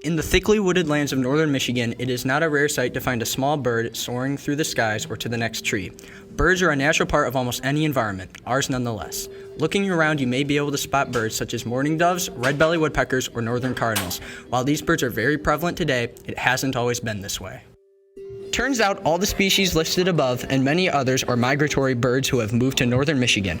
In the thickly wooded lands of northern Michigan, it is not a rare sight to find a small bird soaring through the skies or to the next tree. Birds are a natural part of almost any environment, ours nonetheless. Looking around, you may be able to spot birds such as mourning doves, red-bellied woodpeckers, or northern cardinals. While these birds are very prevalent today, it hasn't always been this way. Turns out all the species listed above and many others are migratory birds who have moved to northern Michigan.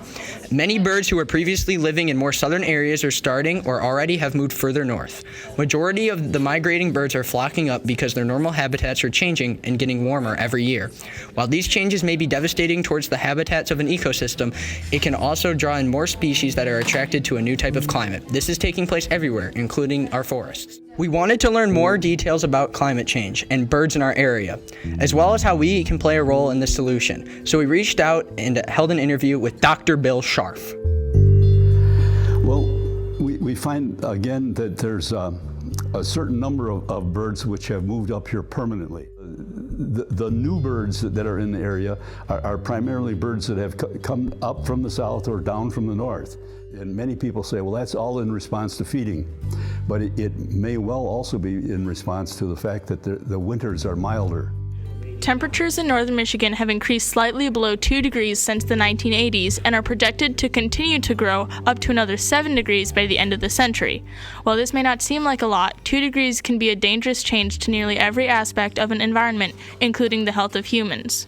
Many birds who were previously living in more southern areas are starting or already have moved further north. Majority of the migrating birds are flocking up because their normal habitats are changing and getting warmer every year. While these changes may be devastating towards the habitats of an ecosystem, it can also draw in more species that are attracted to a new type of climate. This is taking place everywhere, including our forests. We wanted to learn more details about climate change and birds in our area, as well as how we can play a role in this solution. So we reached out and held an interview with Dr. Bill Scharf. Well, we find again that there's a certain number of birds which have moved up here permanently. The new birds that are in the area are primarily birds that have come up from the south or down from the north. And many people say, well, that's all in response to feeding. But it may well also be in response to the fact that the winters are milder. Temperatures in northern Michigan have increased slightly below 2 degrees since the 1980s and are projected to continue to grow up to another 7 degrees by the end of the century. While this may not seem like a lot, 2 degrees can be a dangerous change to nearly every aspect of an environment, including the health of humans.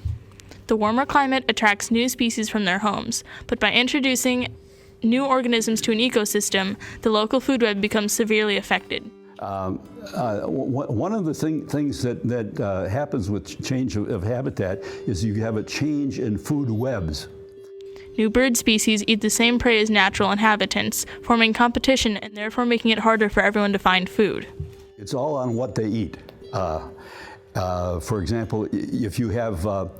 The warmer climate attracts new species from their homes, but by introducing new organisms to an ecosystem, the local food web becomes severely affected. One of the things that happens with change of habitat is you have a change in food webs. New bird species eat the same prey as natural inhabitants, forming competition and therefore making it harder for everyone to find food. It's all on what they eat. For example, if you have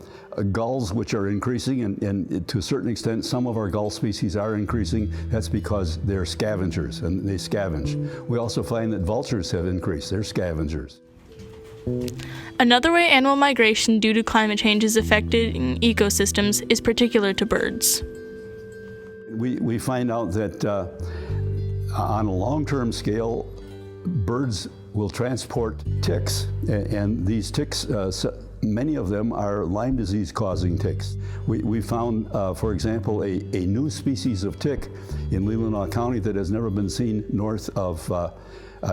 gulls which are increasing, and to a certain extent some of our gull species are increasing, that's because they're scavengers and they scavenge. We also find that vultures have increased, they're scavengers. Another way animal migration due to climate change is affecting ecosystems is particular to birds. We find out that on a long-term scale, birds will transport ticks, and these ticks, many of them are Lyme disease causing ticks. We found, for example, a new species of tick in Leelanau County that has never been seen north of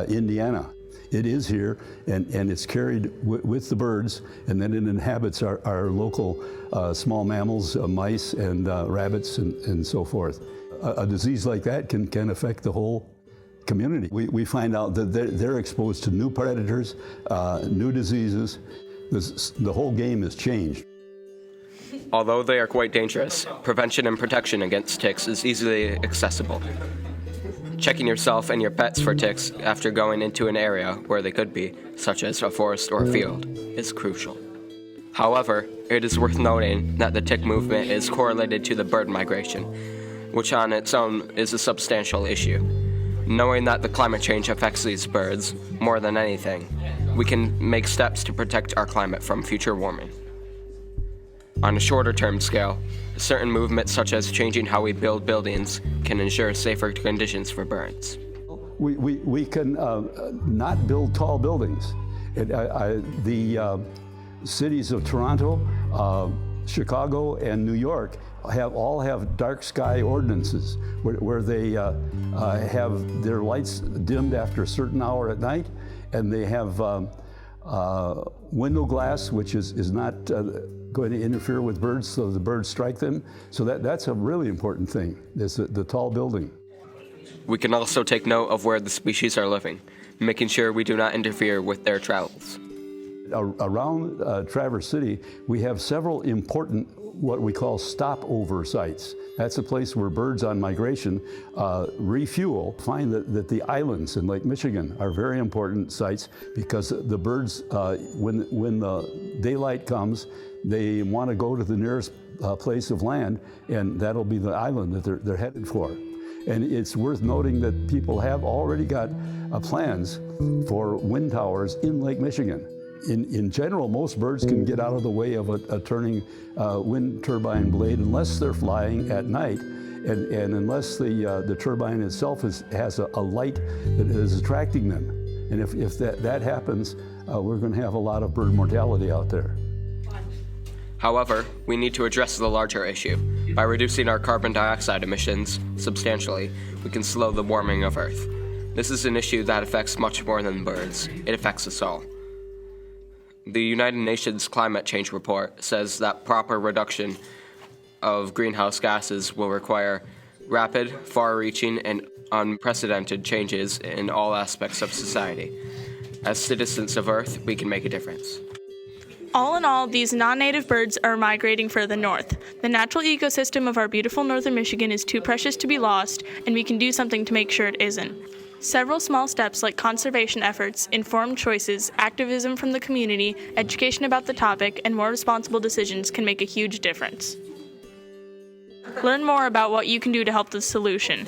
Indiana. It is here, and it's carried with the birds, and then it inhabits our local small mammals, mice and rabbits and so forth. A disease like that can affect the whole community. We find out that they're exposed to new predators, new diseases. The whole game has changed. Although they are quite dangerous, prevention and protection against ticks is easily accessible. Checking yourself and your pets for ticks after going into an area where they could be, such as a forest or a field, is crucial. However, it is worth noting that the tick movement is correlated to the bird migration, which on its own is a substantial issue. Knowing that the climate change affects these birds more than anything, we can make steps to protect our climate from future warming. On a shorter-term scale, certain movements such as changing how we build buildings can ensure safer conditions for birds. We can not build tall buildings. The cities of Toronto, Chicago, and New York all have dark sky ordinances where they have their lights dimmed after a certain hour at night, and they have window glass, which is not going to interfere with birds, so the birds strike them. So that's a really important thing, is the tall building. We can also take note of where the species are living, making sure we do not interfere with their travels. Around Traverse City, we have several important what we call stopover sites. That's a place where birds on migration refuel. Find that the islands in Lake Michigan are very important sites because the birds, when the daylight comes, they want to go to the nearest place of land, and that'll be the island that they're headed for. And it's worth noting that people have already got plans for wind towers in Lake Michigan. In general, most birds can get out of the way of a turning wind turbine blade unless they're flying at night, and unless the turbine itself has a light that is attracting them. And if that happens, we're going to have a lot of bird mortality out there. However, we need to address the larger issue. By reducing our carbon dioxide emissions substantially, we can slow the warming of Earth. This is an issue that affects much more than birds. It affects us all. The United Nations Climate Change Report says that proper reduction of greenhouse gases will require rapid, far-reaching, and unprecedented changes in all aspects of society. As citizens of Earth, we can make a difference. All in all, these non-native birds are migrating further north. The natural ecosystem of our beautiful northern Michigan is too precious to be lost, and we can do something to make sure it isn't. Several small steps like conservation efforts, informed choices, activism from the community, education about the topic, and more responsible decisions can make a huge difference. Learn more about what you can do to help the solution.